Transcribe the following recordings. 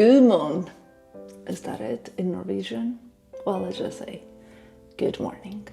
good morning. Is that it in Norwegian? Well, let's just say good morning.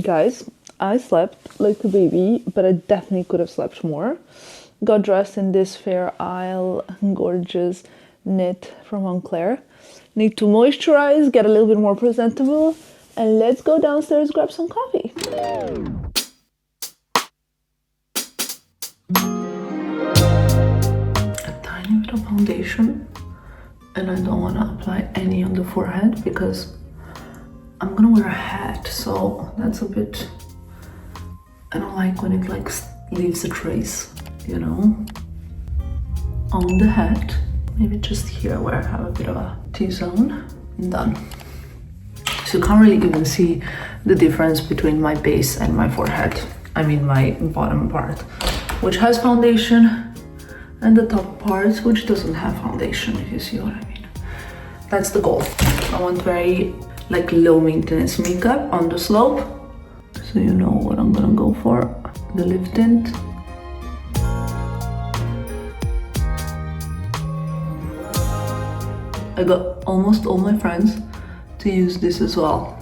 Guys, I slept like a baby, but I definitely could have slept more. Got dressed in this Fair Isle gorgeous knit from Moncler. Need to moisturize, get a little bit more presentable, and let's go downstairs, grab some coffee. A tiny bit of foundation, and I don't want to apply any on the forehead because I'm gonna wear a hat, so that's a bit, I don't like when it like leaves a trace, you know, on the hat. Maybe just here where I have a bit of a T-zone. Done. So you can't really even see the difference between my base and my forehead. I mean my bottom part, which has foundation, and the top part, which doesn't have foundation, if you see what I mean. That's the goal. I want very like low maintenance makeup on the slope, so you know what I'm gonna go for. The lip tint. I got almost all my friends to use this as well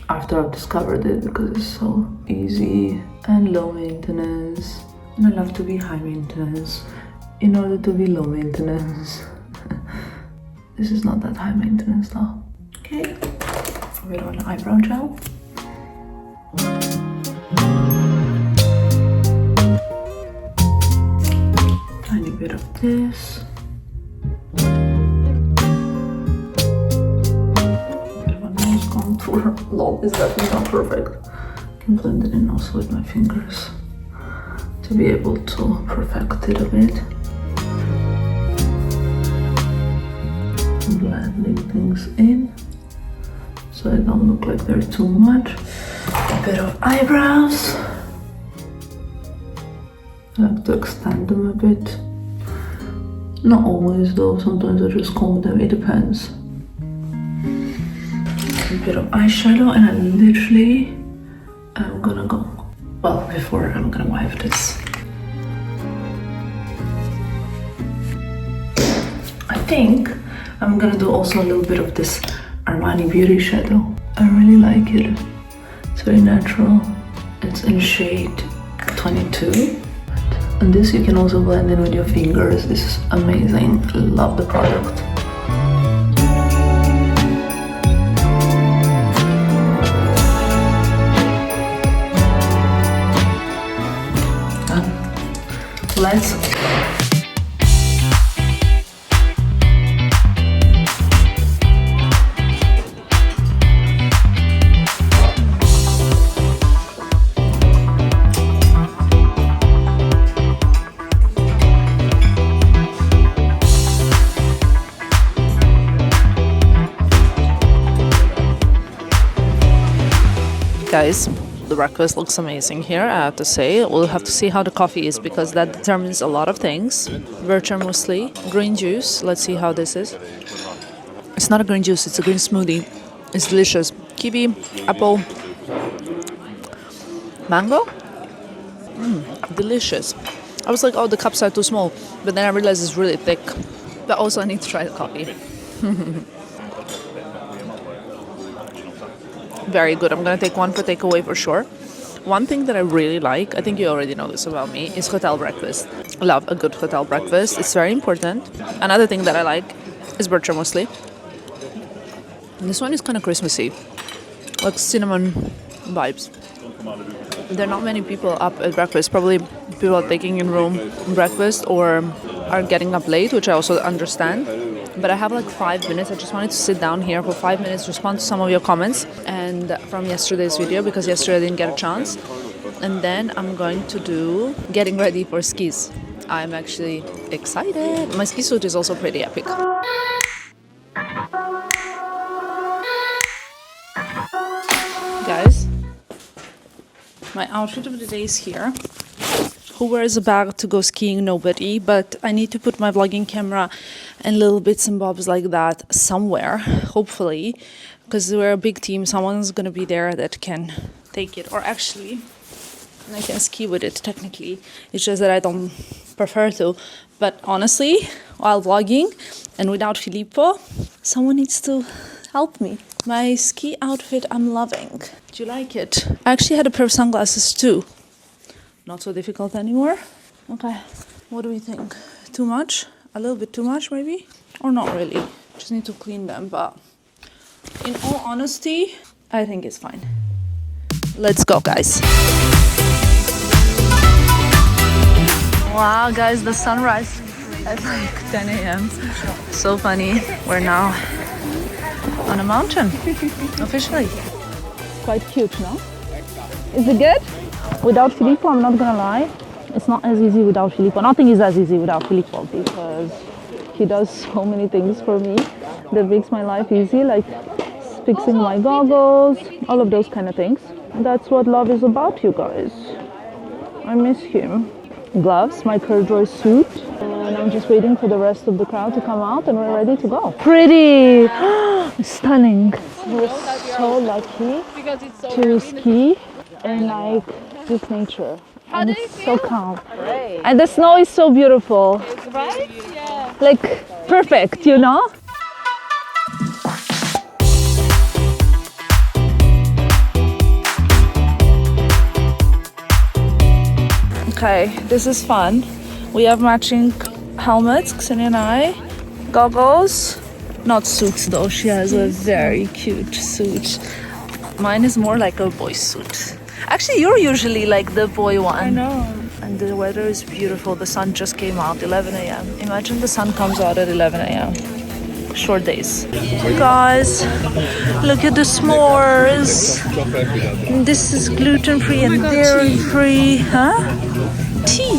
after I've discovered it, because it's so easy and low maintenance, and I love to be high maintenance in order to be low maintenance. This is not that high maintenance though. Okay, a bit of an eyebrow gel. Tiny bit of this. Bit of a nose contour. Lol, is definitely not perfect. I can blend it in also with my fingers to be able to perfect it a bit. Blending things in so they don't look like they're too much. A bit of eyebrows. I like to extend them a bit. Not always though, sometimes I just comb them, it depends. A bit of eyeshadow, and I literally am gonna go, well, before I'm gonna wipe this. I think I'm gonna do also a little bit of this Armani Beauty shadow. I really like it. It's very natural. It's in shade 22. And this you can also blend in with your fingers. This is amazing. I love the product. Done. Let's go. Guys, the breakfast looks amazing here, I have to say. We'll have to see how the coffee is, because that determines a lot of things. Virtual muesli, green juice. Let's see how this is. It's not a green juice, it's a green smoothie. It's delicious. Kiwi, apple, mango. Delicious. I was like, oh, the cups are too small, but then I realized it's really thick. But also I need to try the coffee. Very good. I'm gonna take one for takeaway for sure. One thing that I really like, I think you already know this about me, is hotel breakfast. I love a good hotel breakfast. It's very important. Another thing that I like is bircher muesli. This one is kind of Christmassy, like cinnamon vibes. There are not many people up at breakfast. Probably people are taking in room breakfast or are getting up late, which I also understand. But I have like 5 minutes. I just wanted to sit down here for 5 minutes, respond to some of your comments and from yesterday's video, because yesterday I didn't get a chance. And then I'm going to do getting ready for skis. I'm actually excited. My ski suit is also pretty epic. Guys, my outfit of the day is here. Who wears a bag to go skiing? Nobody, but I need to put my vlogging camera and little bits and bobs like that somewhere, hopefully, because we're a big team. Someone's gonna be there that can take it, or actually I can ski with it technically. It's just that I don't prefer to. But honestly, while vlogging and without Filippo, someone needs to help me. My ski outfit I'm loving. Do you like it? I actually had a pair of sunglasses too. Not so difficult anymore. Okay, what do we think? Too much? A little bit too much maybe? Or not really? Just need to clean them, but in all honesty, I think it's fine. Let's go, guys. Wow, guys, the sunrise at like 10 a.m. So funny. We're now on a mountain, officially. Quite cute, no? Is it good? Without Filippo, I'm not gonna lie, it's not as easy without Filippo. Nothing is as easy without Filippo because he does so many things for me that makes my life easy, like fixing my goggles, all of those kind of things. That's what love is about, you guys. I miss him. Gloves, my corduroy suit, and I'm just waiting for the rest of the crowd to come out and we're ready to go. Pretty! Stunning! We're so lucky to ski in like this nature. And it's so calm. Great. And the snow is so beautiful. Right? Yeah. Like perfect, you know? Okay, this is fun. We have matching helmets, Ksenia and I, goggles, not suits though, she has a very cute suit. Mine is more like a boy suit. Actually, you're usually like the boy one. I know. And the weather is beautiful, the sun just came out, 11 a.m. Imagine the sun comes out at 11 a.m. Short days. You guys, look at the s'mores. This is gluten-free and dairy-free, huh? Tea.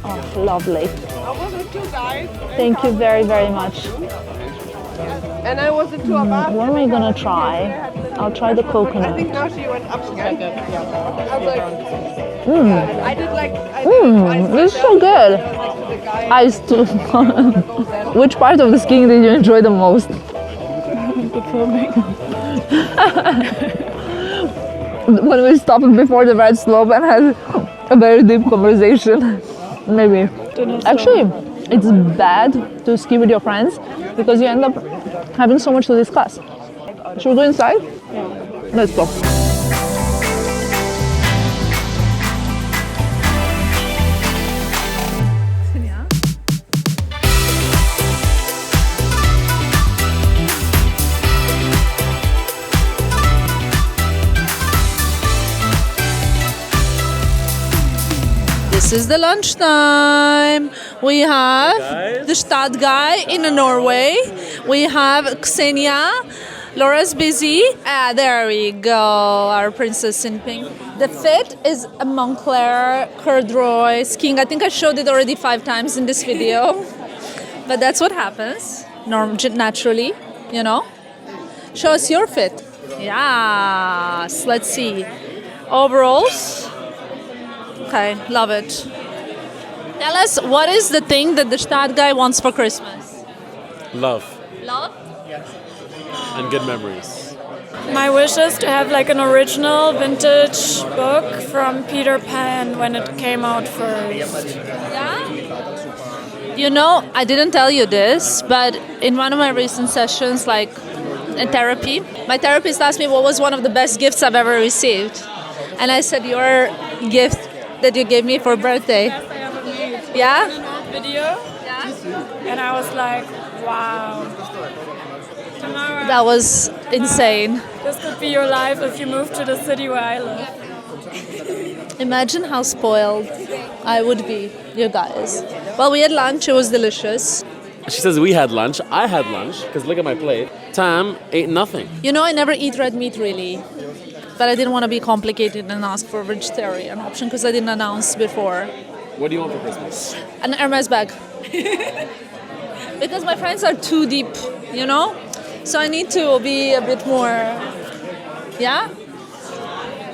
Oh, lovely. I was with two guys. Thank you very, very much. And I was the two of us. What am I gonna try? I'll try the I coconut. think now she went up again. I was like, I did like, This is so good. Ice too. Which part of the skiing did you enjoy the most? the filming. When we stopped before the red slope and had a very deep conversation. Maybe. Actually, it's bad to ski with your friends because you end up having so much to discuss. Should we go inside? Yeah. Let's go. This is the lunchtime. We have the Stad guy in Norway. We have Ksenia. Laura's busy. There we go. Our princess in pink. The fit is a Moncler corduroy skiing. I think I showed it already 5 times in this video. But that's what happens. Naturally, you know. Show us your fit. Yes. Let's see. Overalls. Okay, love it. Tell us, what is the thing that the Stad guy wants for Christmas? Love Love? and good memories. My wish is to have like an original vintage book from Peter Pan when it came out first. Yeah? You know, I didn't tell you this, but in one of my recent sessions, like in therapy, my therapist asked me what was one of the best gifts I've ever received. And I said, your gift that you gave me for birthday. Yes, I have made Yeah? video. Yeah? And I was like, wow. Tamara, That was insane. this could be your life if you moved to the city where I live. Imagine how spoiled I would be, you guys. Well, we had lunch. It was delicious. She says we had lunch. I had lunch, because look at my plate. Tam ate nothing. You know, I never eat red meat really. But I didn't want to be complicated and ask for a vegetarian option because I didn't announce before. What do you want for Christmas? An Hermes bag. Because my friends are too deep, you know? So I need to be a bit more, yeah?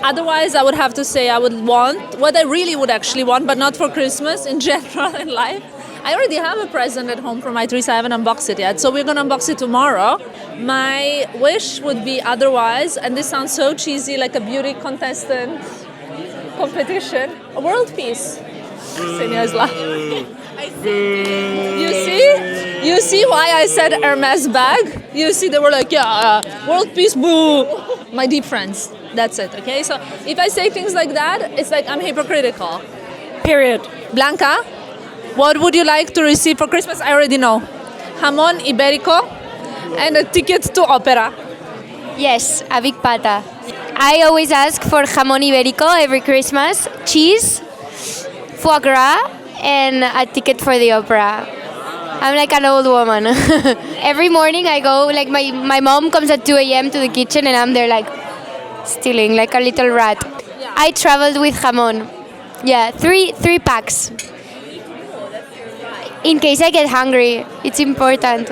Otherwise, I would have to say I would want what I really would actually want, but not for Christmas, in general in life. I already have a present at home from Mytheresa. I haven't unboxed it yet, so we're going to unbox it tomorrow. My wish would be otherwise, and this sounds so cheesy, like a beauty contestant competition, a world peace. Senior's laugh. You see why I said Hermes bag? You see, they were like, yeah, world peace, boo. My deep friends. That's it, okay? So if I say things like that, it's like I'm hypocritical. Period. Blanca, what would you like to receive for Christmas? I already know. Jamón ibérico and a ticket to opera. Yes, a big pata. I always ask for jamón ibérico every Christmas, cheese, foie gras, and a ticket for the opera. I'm like an old woman. Every morning I go, like my mom comes at 2 a.m. to the kitchen and I'm there like stealing, like a little rat. I traveled with jamón. Yeah, three packs. In case I get hungry, it's important.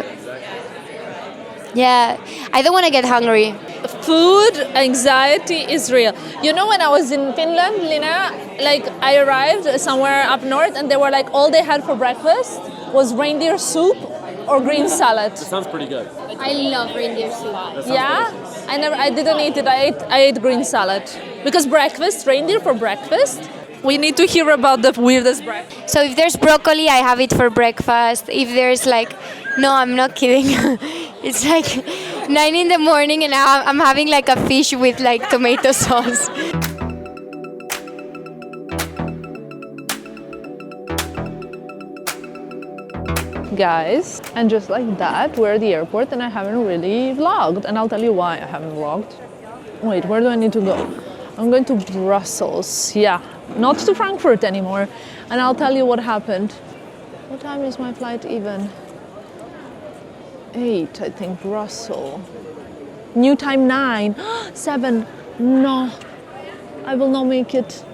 Yeah, I don't want to get hungry. Food anxiety is real. You know, when I was in Finland, Lina, like I arrived somewhere up north and they were like, all they had for breakfast was reindeer soup or green salad. It sounds pretty good. I love reindeer soup. Yeah? I didn't eat it. I ate green salad. Because breakfast, reindeer for breakfast, we need to hear about the weirdest breakfast. So if there's broccoli, I have it for breakfast. If there's like, no, I'm not kidding. It's like 9 in the morning and now I'm having like a fish with like tomato sauce. Guys, and just like that, we're at the airport and I haven't really vlogged, and I'll tell you why I haven't vlogged. Wait, where do I need to go? I'm going to Brussels, yeah, not to Frankfurt anymore, and I'll tell you what happened. What time is my flight even? 8, I think, Brussels. New time 9, 7, no, I will not make it.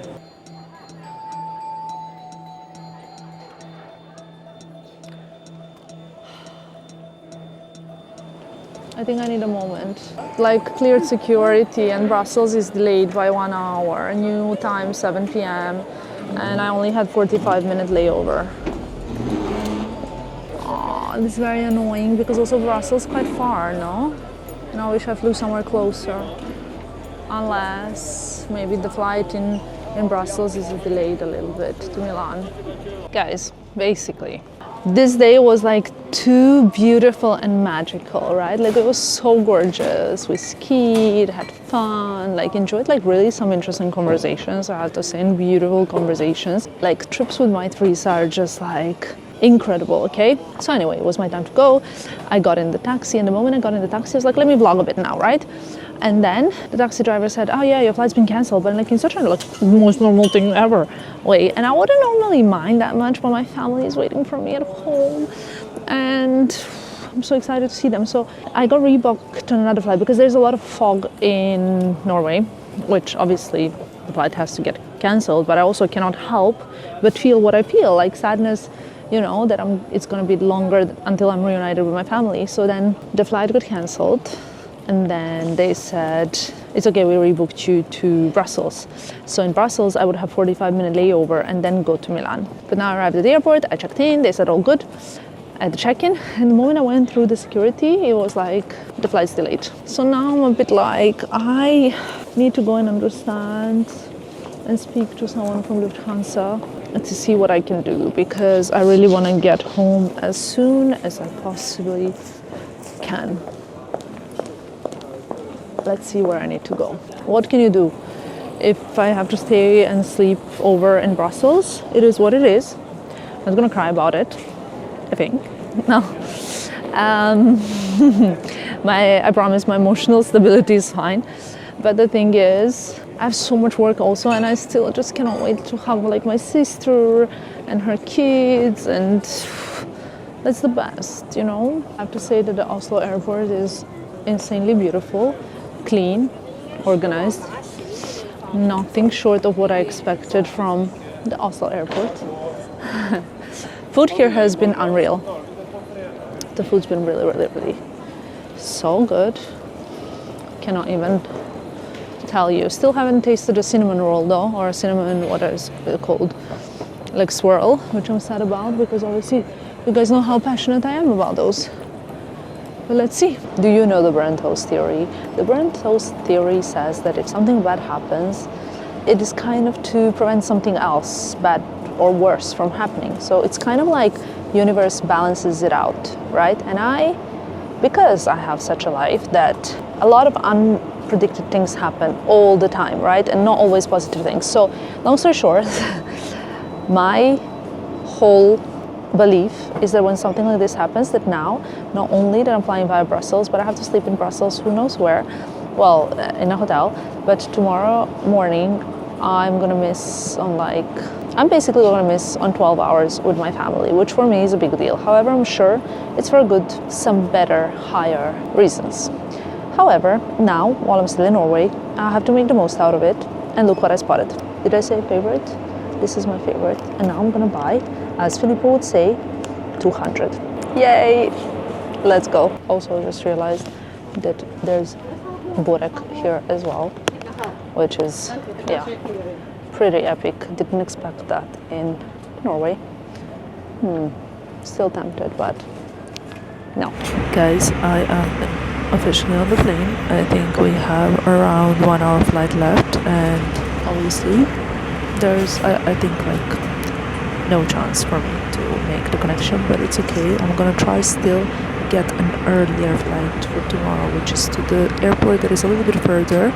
I think I need a moment. Like cleared security and Brussels is delayed by 1 hour, new time 7 p.m. and I only had 45-minute layover. Oh, this is very annoying because also Brussels is quite far, no? And I wish I flew somewhere closer. Unless maybe the flight in Brussels is delayed a little bit to Milan. Guys, basically, this day was like too beautiful and magical, right? Like it was so gorgeous. We skied, had fun, like enjoyed like really some interesting conversations, I have to say, and beautiful conversations. Like trips with Mytheresa are just like incredible, okay? So anyway, it was my time to go. I got in the taxi, and the moment I got in the taxi, I was like, let me vlog a bit now, right? And then the taxi driver said, oh yeah, your flight's been cancelled, but like in such a like most normal thing ever way. And I wouldn't normally mind that much, but my family is waiting for me at home and I'm so excited to see them. So I got rebooked on another flight because there's a lot of fog in Norway, which obviously the flight has to get cancelled, but I also cannot help but feel what I feel, like sadness, you know, that it's gonna be longer until I'm reunited with my family. So then the flight got cancelled. And then they said, it's okay, we rebooked you to Brussels. So in Brussels, I would have 45-minute layover and then go to Milan. But now I arrived at the airport, I checked in, they said all good. I had to check in, and the moment I went through the security, it was like, the flight's delayed. So now I'm a bit like, I need to go and understand and speak to someone from Lufthansa to see what I can do, because I really want to get home as soon as I possibly can. Let's see where I need to go. What can you do? If I have to stay and sleep over in Brussels, it is what it is. I'm not gonna cry about it, I think. No. I promise my emotional stability is fine. But the thing is, I have so much work also, and I still just cannot wait to hug like my sister and her kids, and that's the best, you know. I have to say that the Oslo airport is insanely beautiful, clean, organized. Nothing short of what I expected from the Oslo airport. Food here has been unreal. The food's been really so good. Cannot even tell you. Still haven't tasted a cinnamon roll though, or a cinnamon, what is it called? Like swirl, which I'm sad about because obviously you guys know how passionate I am about those. But let's see. Do you know the burnt toast theory? The burnt toast theory says that if something bad happens, it is kind of to prevent something else bad or worse from happening. So it's kind of like universe balances it out, right? And because I have such a life that a lot of unpredicted things happen all the time, right? And not always positive things. So long story short, my whole belief is that when something like this happens, that now, not only that I'm flying via Brussels, but I have to sleep in Brussels, who knows where, well, in a hotel, but tomorrow morning I'm gonna miss I'm basically gonna miss on 12 hours with my family, which for me is a big deal. However, I'm sure it's for some better, higher reasons. However, now, while I'm still in Norway, I have to make the most out of it, and look what I spotted. Did I say favorite? This is my favorite, and now I'm gonna buy, as Filippo would say, 200. Yay! Let's go. Also, I just realized that there's burek here as well, which is, yeah, pretty epic. Didn't expect that in Norway. Still tempted, but no. Guys, I am officially on the plane. I think we have around 1 hour flight left, and obviously there's, I think, like no chance for me to make the connection, but it's okay. I'm gonna try still get an earlier flight for tomorrow, which is to the airport that is a little bit further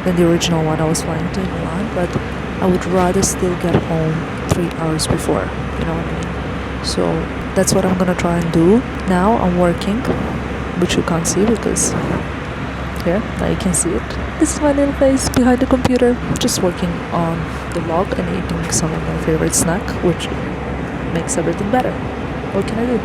than the original one I was flying to in Milan, but I would rather still get home 3 hours before, you know what I mean? So that's what I'm gonna try and do. Now I'm working, which you can't see because here, now you can see it. This is my little face behind the computer, just working on the vlog and eating some of my favorite snack, which makes everything better. What can I do?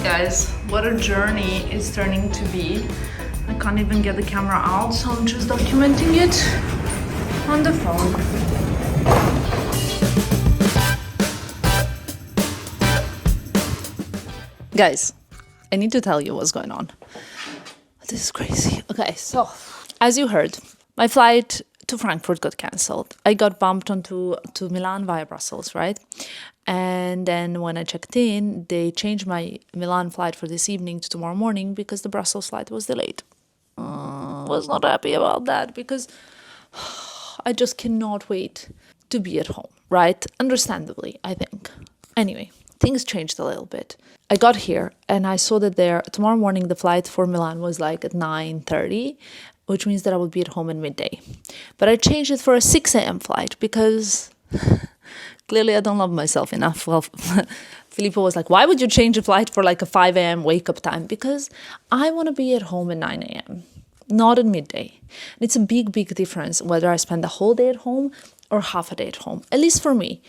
Guys, what a journey it's turning to be. I can't even get the camera out, so I'm just documenting it on the phone. Guys, I need to tell you what's going on. This is crazy. Okay, so as you heard, my flight to Frankfurt got cancelled. I got bumped onto Milan via Brussels, right? And then when I checked in, they changed my Milan flight for this evening to tomorrow morning because the Brussels flight was delayed. Was not happy about that because I just cannot wait to be at home, right? Understandably, I think. Anyway, things changed a little bit. I got here and I saw that tomorrow morning the flight for Milan was like at 9:30, which means that I would be at home at midday. But I changed it for a 6 a.m. flight because clearly I don't love myself enough. Well, Filippo was like, why would you change a flight for like a 5 a.m. wake-up time? Because I want to be at home at 9 a.m., not at midday. And it's a big, big difference whether I spend the whole day at home or half a day at home, at least for me,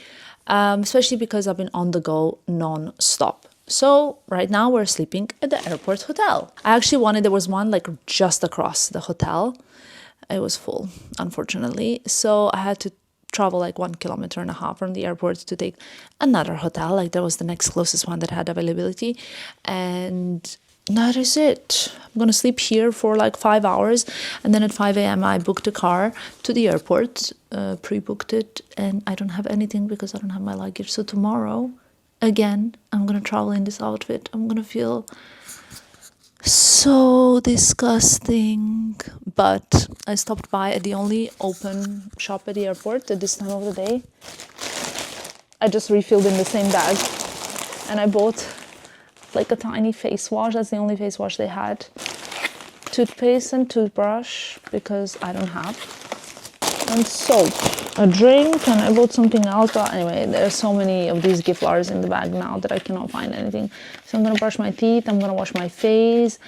especially because I've been on the go non-stop. So right now we're sleeping at the airport hotel. There was one like just across the hotel. It was full, unfortunately. So I had to travel like 1.5 kilometers from the airport to take another hotel. Like that was the next closest one that had availability. And that is it. I'm gonna sleep here for like 5 hours. And then at 5 a.m. I booked a car to the airport, pre-booked it. And I don't have anything because I don't have my luggage. So tomorrow, again, I'm gonna travel in this outfit. I'm gonna feel so disgusting. But I stopped by at the only open shop at the airport at this time of the day. I just refilled in the same bag and I bought like a tiny face wash. That's the only face wash they had toothpaste and toothbrush because I don't have, and soap, a drink, and I bought something else, but anyway, there's so many of these gift cards in the bag now that I cannot find anything. So I'm gonna brush my teeth, I'm gonna wash my face,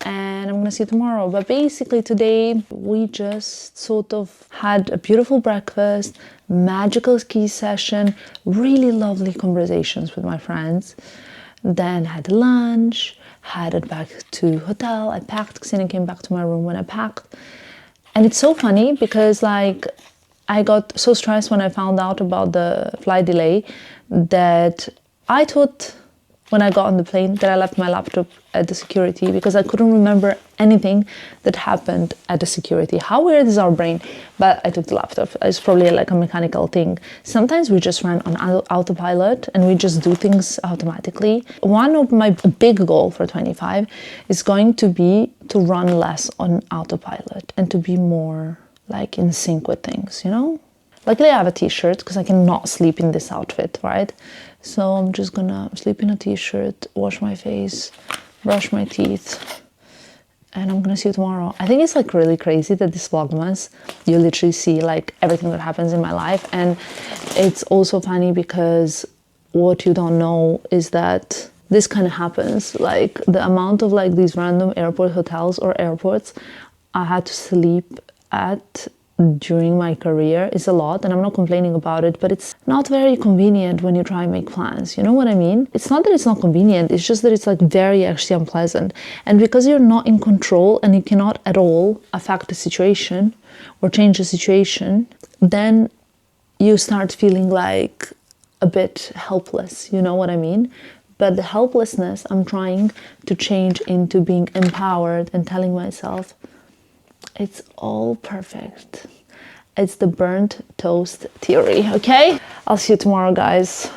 and I'm gonna see you tomorrow. But basically today we just sort of had a beautiful breakfast, magical ski session, really lovely conversations with my friends, then had lunch, headed back to hotel. I packed, Xenia came back to my room when I packed. And it's so funny because like I got so stressed when I found out about the flight delay that I thought when I got on the plane that I left my laptop at the security because I couldn't remember anything that happened at the security. How weird is our brain? But I took the laptop. It's probably like a mechanical thing. Sometimes we just run on autopilot and we just do things automatically. One of my big goal for 25 is going to be to run less on autopilot and to be more like in sync with things, you know? Luckily I have a t-shirt because I cannot sleep in this outfit, right? So I'm just gonna sleep in a t-shirt, wash my face, brush my teeth, and I'm gonna see you tomorrow. I think it's like really crazy that this Vlogmas, you literally see like everything that happens in my life. And it's also funny because what you don't know is that this kind of happens. Like the amount of like these random airport hotels or airports I had to sleep at during my career is a lot, and I'm not complaining about it, but it's not very convenient when you try and make plans, you know what I mean? It's not that it's not convenient, it's just that it's like very actually unpleasant. And because you're not in control and you cannot at all affect the situation or change the situation, then you start feeling like a bit helpless, you know what I mean? But the helplessness I'm trying to change into being empowered and telling myself it's all perfect. It's the burnt toast theory, okay? I'll see you tomorrow, guys.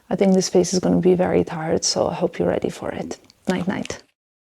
I think this face is going to be very tired, so I hope you're ready for it. Night, night.